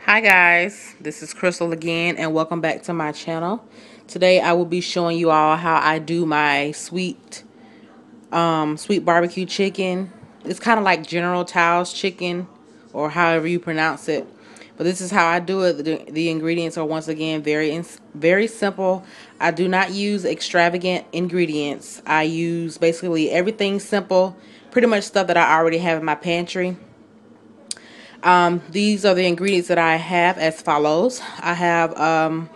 Hi guys, this is Crystal again and welcome back to my channel. Today I will be showing you all how I do my sweet barbecue chicken. It's kind of like General Tso's chicken or however you pronounce it. But this is how I do it. The ingredients are once again very simple. I do not use extravagant ingredients. I use basically everything simple, pretty much stuff that I already have in my pantry. These are the ingredients that I have as follows. I have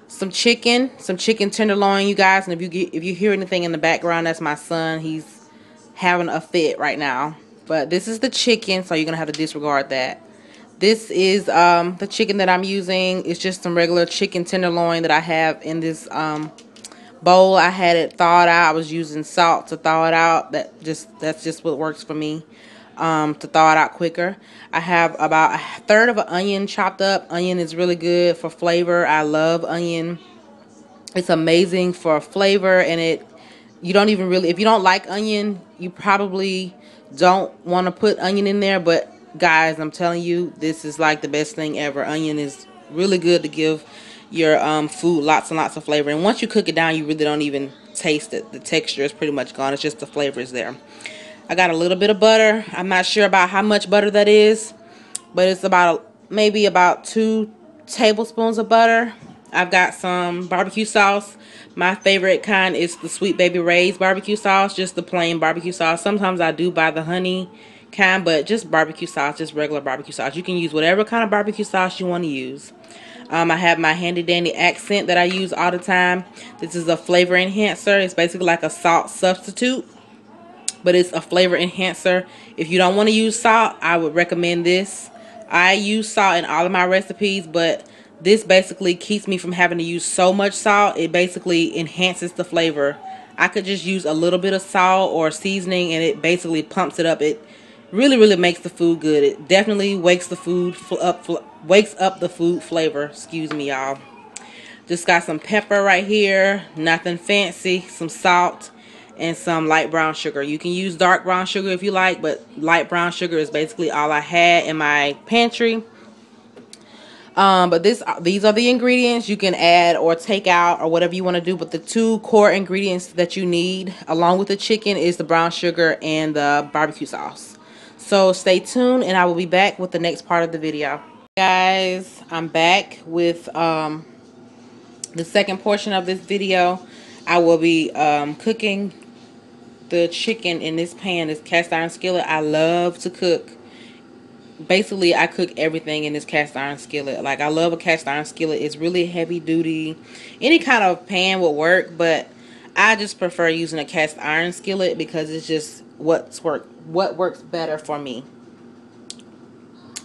some chicken tenderloin, you guys. And if you hear anything in the background, that's my son. He's having a fit right now. But this is the chicken, so you're gonna have to disregard that. This is the chicken that I'm using. It's just some regular chicken tenderloin that I have in this bowl. I had it thawed out. I was using salt to thaw it out. That's just what works for me. To thaw it out quicker. I have about a third of an onion chopped up. Onion is really good for flavor. I love onion. It's amazing for flavor, and you don't even really, if you don't like onion, you probably don't want to put onion in there. But guys, I'm telling you, this is like the best thing ever. Onion is really good to give your food lots and lots of flavor. And once you cook it down, you really don't even taste it. The texture is pretty much gone. It's just the flavor is there. I got a little bit of butter. I'm not sure about how much butter that is, but it's maybe about 2 tablespoons of butter. I've got some barbecue sauce. My favorite kind is the Sweet Baby Ray's barbecue sauce, just the plain barbecue sauce. Sometimes I do buy the honey kind, but just barbecue sauce, just regular barbecue sauce. You can use whatever kind of barbecue sauce you want to use. I have my handy dandy accent that I use all the time. This is a flavor enhancer. It's basically like a salt substitute, but it's a flavor enhancer. If you don't want to use salt, I would recommend this. I use salt in all of my recipes, but this basically keeps me from having to use so much salt. It basically enhances the flavor. I could just use a little bit of salt or seasoning and it basically pumps it up. It really makes the food good. It definitely wakes the food up, wakes up the food flavor. Excuse me, y'all. Just got some pepper right here, nothing fancy, some salt, and some light brown sugar. You can use dark brown sugar if you like, but light brown sugar is basically all I had in my pantry. But these are the ingredients. You can add or take out or whatever you want to do, but the 2 core ingredients that you need along with the chicken is the brown sugar and the barbecue sauce. So stay tuned and I will be back with the next part of the video. Guys, I'm back with the second portion of this video. I will be cooking the chicken in this pan, this cast iron skillet. I love to cook. Basically, I cook everything in this cast iron skillet. Like, I love a cast iron skillet. It's really heavy duty. Any kind of pan will work, but I just prefer using a cast iron skillet because it's just what works better for me.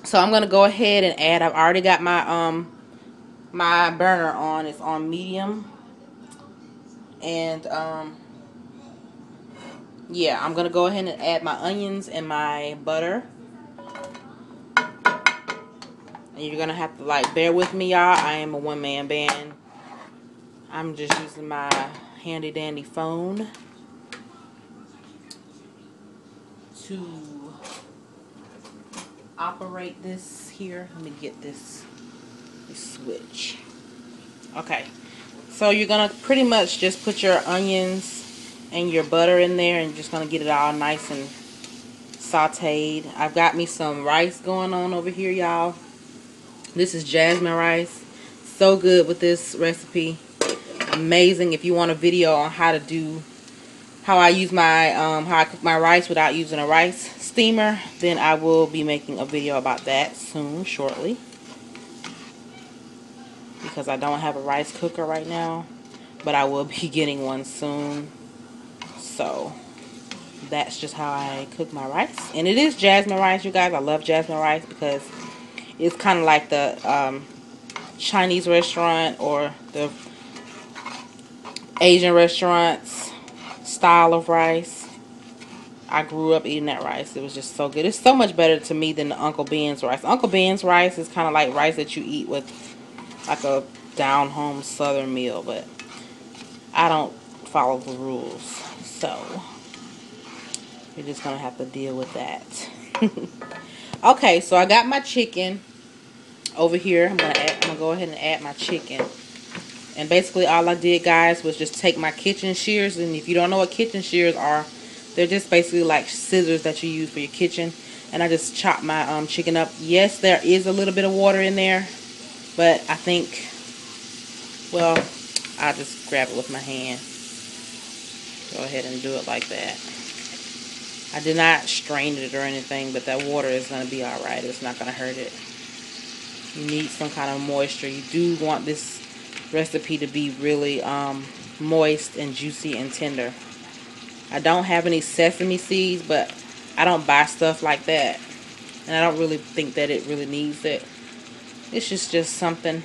So I'm gonna go ahead and add. I've already got my my burner on. It's on medium, and yeah, I'm gonna go ahead and add my onions and my butter. And you're gonna have to like bear with me, y'all. I am a one-man band. I'm just using my handy dandy phone to operate this here. Let me get this switch. Okay, so you're gonna pretty much just put your onions and your butter in there and just gonna get it all nice and sauteed. I've got me some rice going on over here, y'all. This is jasmine rice. So good with this recipe. Amazing. If you want a video on how I use my how I cook my rice without using a rice steamer, then I will be making a video about that soon, shortly, because I don't have a rice cooker right now, but I will be getting one soon. So that's just how I cook my rice, and it is jasmine rice, you guys. I love jasmine rice because it's kind of like the Chinese restaurant or the Asian restaurants style of rice. I grew up eating that rice. It was just so good. It's so much better to me than the Uncle Ben's rice. Uncle Ben's rice is kind of like rice that you eat with like a down home southern meal, but I don't follow the rules, so you're just gonna have to deal with that. Okay, so I got my chicken over here, I'm gonna go ahead and add my chicken. And basically all I did, guys, was just take my kitchen shears. And if you don't know what kitchen shears are, they're just basically like scissors that you use for your kitchen. And I just chopped my chicken up. Yes, there is a little bit of water in there, but I think, well, I'll just grab it with my hand. Go ahead and do it like that. I did not strain it or anything, but that water is going to be alright. It's not going to hurt it. You need some kind of moisture. You do want this recipe to be really moist and juicy and tender. I don't have any sesame seeds, but I don't buy stuff like that, and I don't really think that it really needs it. It's just something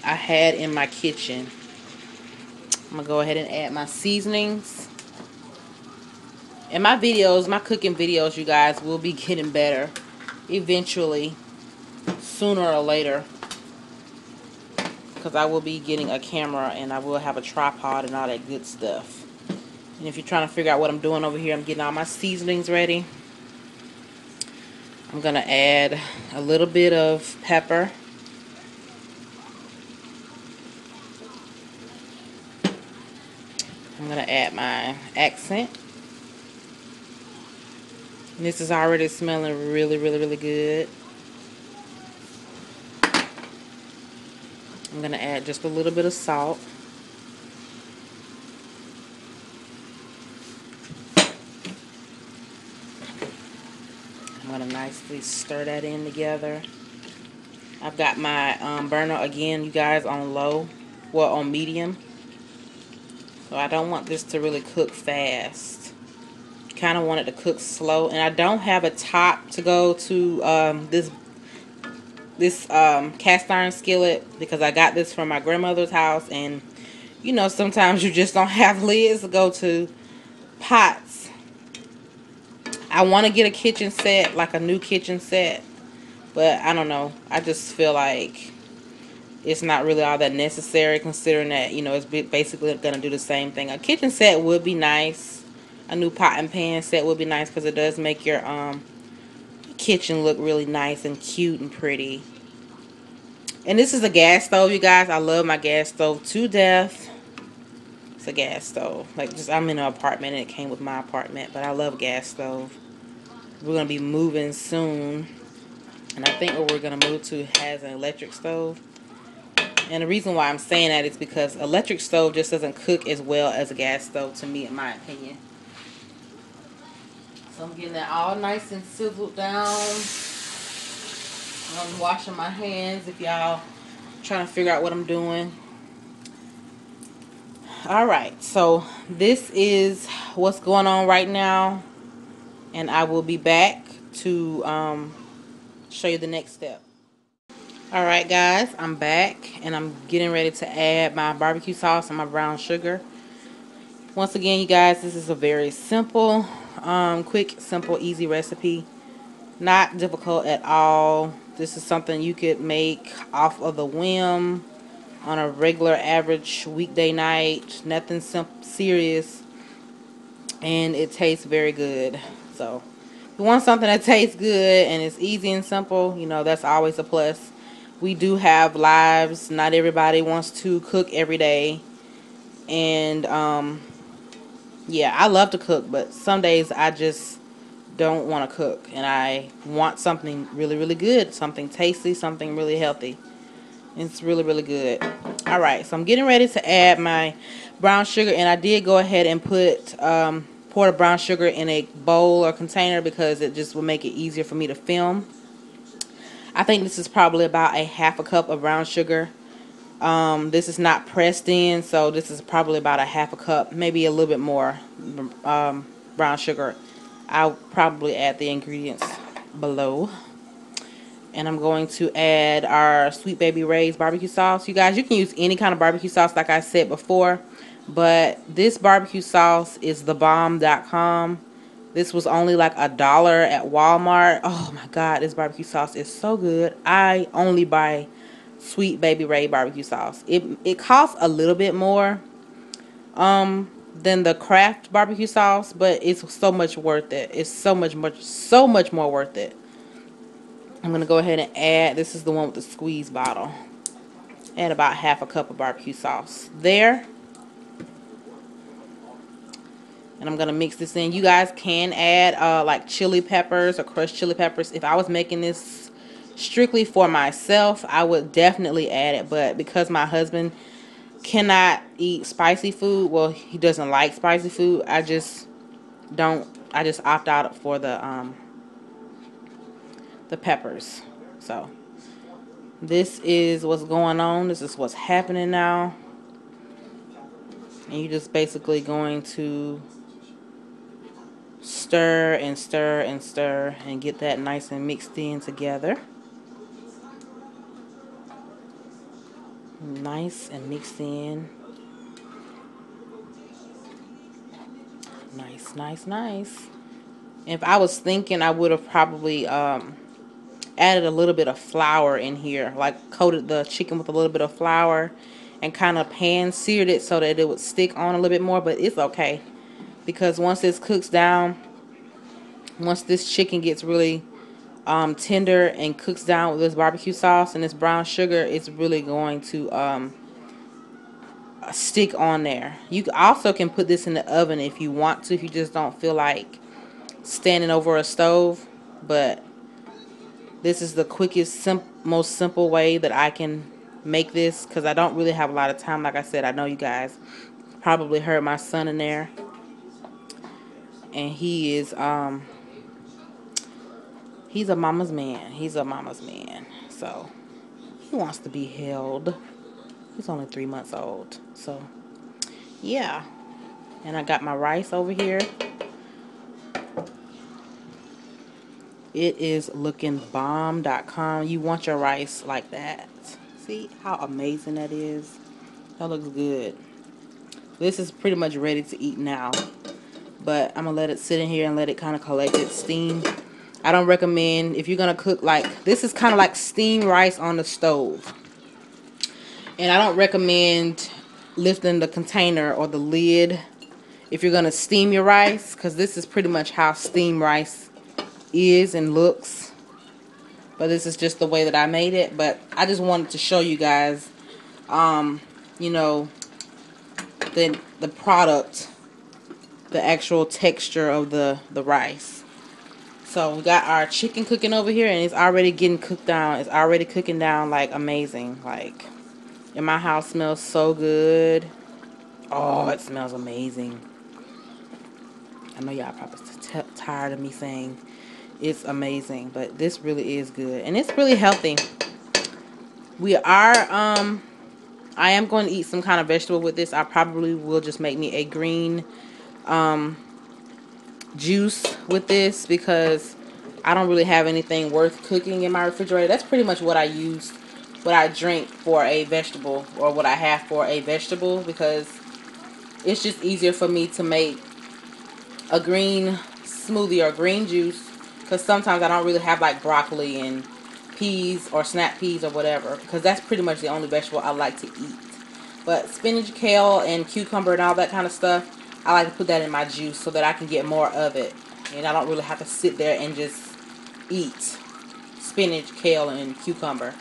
I had in my kitchen. I'm gonna go ahead and add my seasonings. And my videos, my cooking videos, you guys, will be getting better eventually, sooner or later, because I will be getting a camera and I will have a tripod and all that good stuff. And if you're trying to figure out what I'm doing over here, I'm getting all my seasonings ready. I'm going to add a little bit of pepper. I'm going to add my accent. And this is already smelling really, really, really good. I'm going to add just a little bit of salt. I'm going to nicely stir that in together. I've got my burner again, you guys, on low, well, on medium. So I don't want this to really cook fast. Kind of want it to cook slow. And I don't have a top to go to this cast iron skillet, because I got this from my grandmother's house, and you know, sometimes you just don't have lids to go to pots. I want to get a kitchen set, like a new kitchen set, but I don't know, I just feel like it's not really all that necessary, considering that, you know, it's basically gonna do the same thing. A kitchen set would be nice. A new pot and pan set would be nice, because it does make your kitchen look really nice and cute and pretty. And this is a gas stove, you guys. I love my gas stove to death. It's a gas stove. Like, just, I'm in an apartment and it came with my apartment, but I love gas stove. We're gonna be moving soon, and I think what we're gonna move to has an electric stove. And the reason why I'm saying that is because electric stove just doesn't cook as well as a gas stove, to me, in my opinion. So I'm getting that all nice and sizzled down. I'm washing my hands if y'all trying to figure out what I'm doing. Alright, so this is what's going on right now, and I will be back to show you the next step. Alright guys, I'm back, and I'm getting ready to add my barbecue sauce and my brown sugar. Once again, you guys, this is a very simple, quick, simple, easy recipe. Not difficult at all. This is something you could make off of the whim on a regular, average weekday night. Nothing serious, and it tastes very good. So if you want something that tastes good and it's easy and simple, you know, that's always a plus. We do have lives. Not everybody wants to cook every day, and yeah, I love to cook, but some days I just don't want to cook, and I want something really, really good, something tasty, something really healthy. It's really, really good. Alright, so I'm getting ready to add my brown sugar, and I did go ahead and put pour the brown sugar in a bowl or container, because it just will make it easier for me to film. I think this is probably about a half a cup of brown sugar. This is not pressed in, so this is probably about a half a cup, maybe a little bit more brown sugar. I'll probably add the ingredients below. And I'm going to add our Sweet Baby Ray's barbecue sauce. You guys, you can use any kind of barbecue sauce, like I said before, but this barbecue sauce is thebomb.com. This was only like $1 at Walmart. Oh my God, this barbecue sauce is so good. I only buy Sweet Baby Ray barbecue sauce. It costs a little bit more than the Kraft barbecue sauce, but it's so much worth it. It's so much more worth it. I'm going to go ahead and add, this is the one with the squeeze bottle. Add about half a cup of barbecue sauce there. And I'm going to mix this in. You guys can add like chili peppers or crushed chili peppers. If I was making this strictly for myself, I would definitely add it. But because my husband cannot eat spicy food, well, he doesn't like spicy food, I just opt out for the peppers. So this is what's going on. This is what's happening now. And you're just basically going to stir and stir and stir and get that nice and mixed in together. Nice and mixed in. Nice, nice, nice. If I was thinking, I would have probably added a little bit of flour in here, like coated the chicken with a little bit of flour and kind of pan seared it so that it would stick on a little bit more. But it's okay, because once this cooks down, once this chicken gets really tender and cooks down with this barbecue sauce and this brown sugar, it's really going to stick on there. You also can put this in the oven if you want to, if you just don't feel like standing over a stove. But this is the quickest, most simple way that I can make this, because I don't really have a lot of time. Like I said, I know you guys probably heard my son in there, and he is he's a mama's man. He's a mama's man. So he wants to be held. He's only 3 months old. So yeah. And I got my rice over here. It is looking bomb.com. You want your rice like that. See how amazing that is? That looks good. This is pretty much ready to eat now. But I'm going to let it sit in here and let it kind of collect its steam. I don't recommend, if you're going to cook, like, this is kind of like steamed rice on the stove. And I don't recommend lifting the container or the lid if you're going to steam your rice, because this is pretty much how steamed rice is and looks. But this is just the way that I made it. But I just wanted to show you guys, you know, the product, the actual texture of the rice. So we got our chicken cooking over here, and it's already getting cooked down. It's already cooking down like amazing. Like, and my house smells so good. Oh, it smells amazing. I know y'all probably tired of me saying it's amazing, but this really is good, and it's really healthy. We are I am going to eat some kind of vegetable with this. I probably will just make me a green juice with this, because I don't really have anything worth cooking in my refrigerator. That's pretty much what I use, what I drink for a vegetable, or what I have for a vegetable, because it's just easier for me to make a green smoothie or green juice, because sometimes I don't really have like broccoli and peas or snap peas or whatever, because that's pretty much the only vegetable I like to eat. But spinach, kale, and cucumber and all that kind of stuff, I like to put that in my juice so that I can get more of it, and I don't really have to sit there and just eat spinach, kale, and cucumber.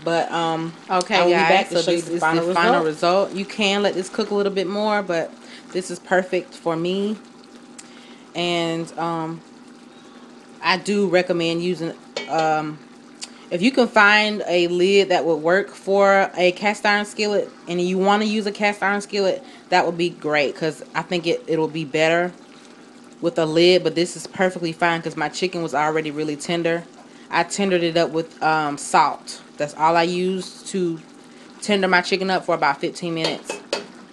But okay, I will be back to show you the final result. You can let this cook a little bit more, but this is perfect for me. And I do recommend using, if you can find a lid that would work for a cast iron skillet, and you want to use a cast iron skillet, that would be great, because I think it'll be better with a lid. But this is perfectly fine, because my chicken was already really tender. I tendered it up with salt. That's all I used to tender my chicken up for about 15 minutes.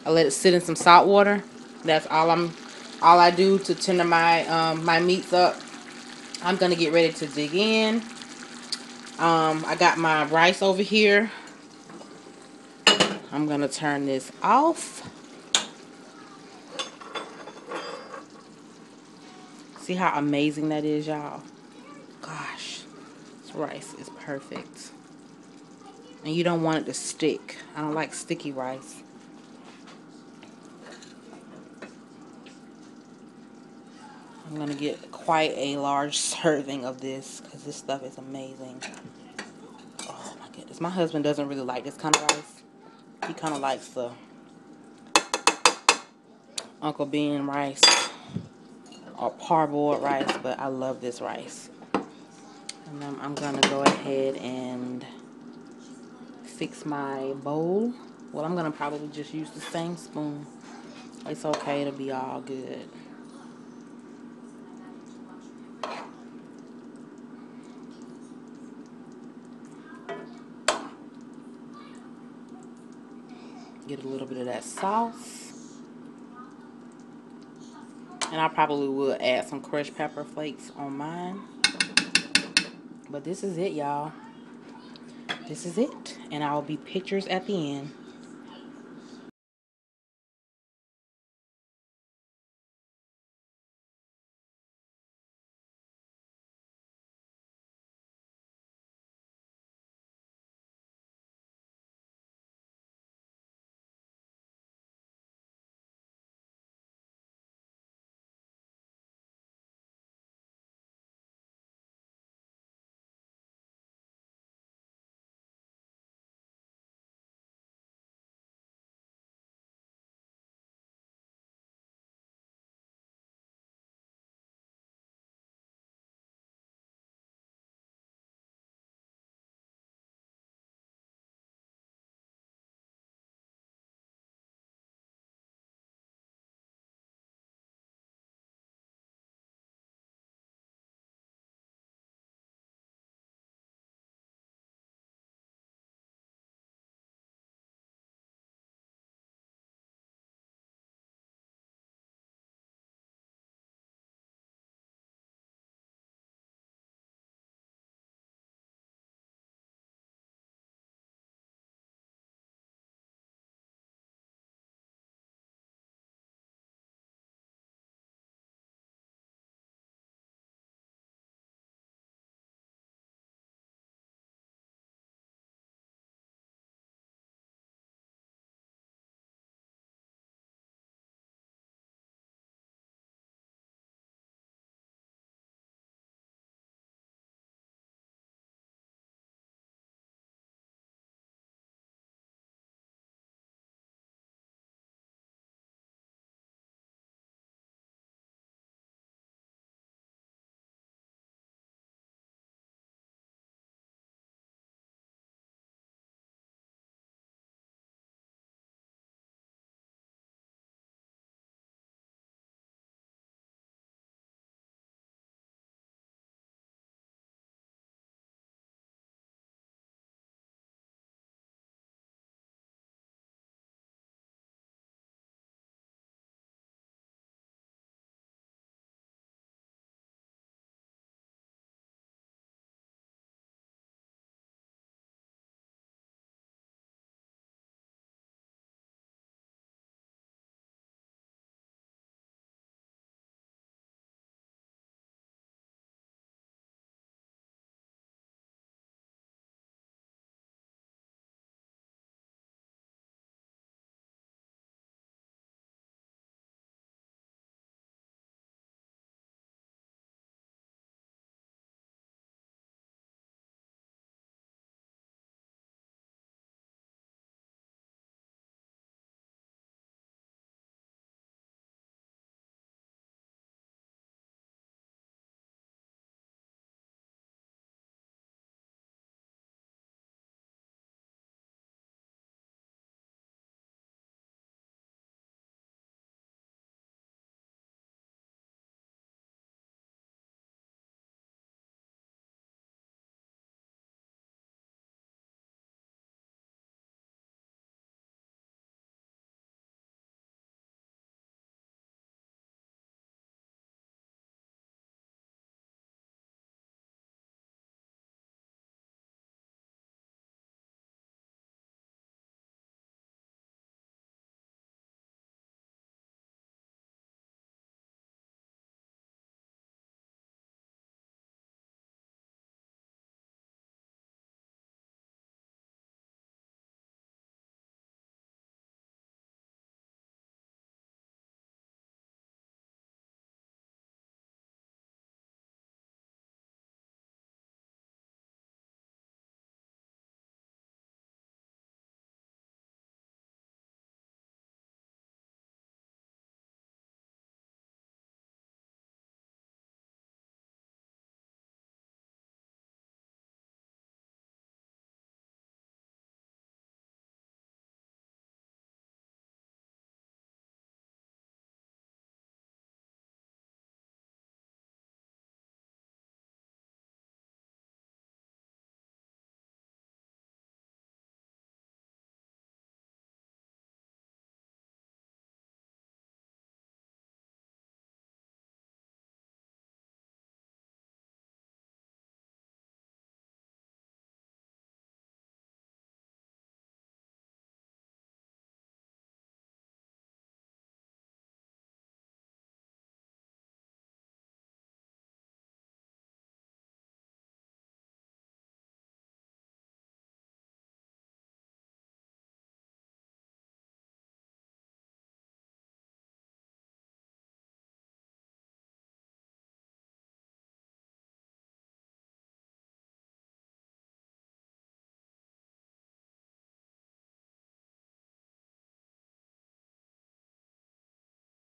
I let it sit in some salt water. That's all I do to tender my my meats up. I'm gonna get ready to dig in. I got my rice over here. I'm gonna turn this off. See how amazing that is, y'all? Gosh, this rice is perfect. And you don't want it to stick. I don't like sticky rice. I'm going to get quite a large serving of this because this stuff is amazing. Oh my goodness. My husband doesn't really like this kind of rice. He kind of likes the Uncle Ben rice or parboiled rice, but I love this rice. And I'm going to go ahead and fix my bowl. Well, I'm going to probably just use the same spoon. It's okay to be all good. Get a little bit of that sauce. And I probably will add some crushed pepper flakes on mine. But this is it, y'all. This is it. And I'll be pictures at the end.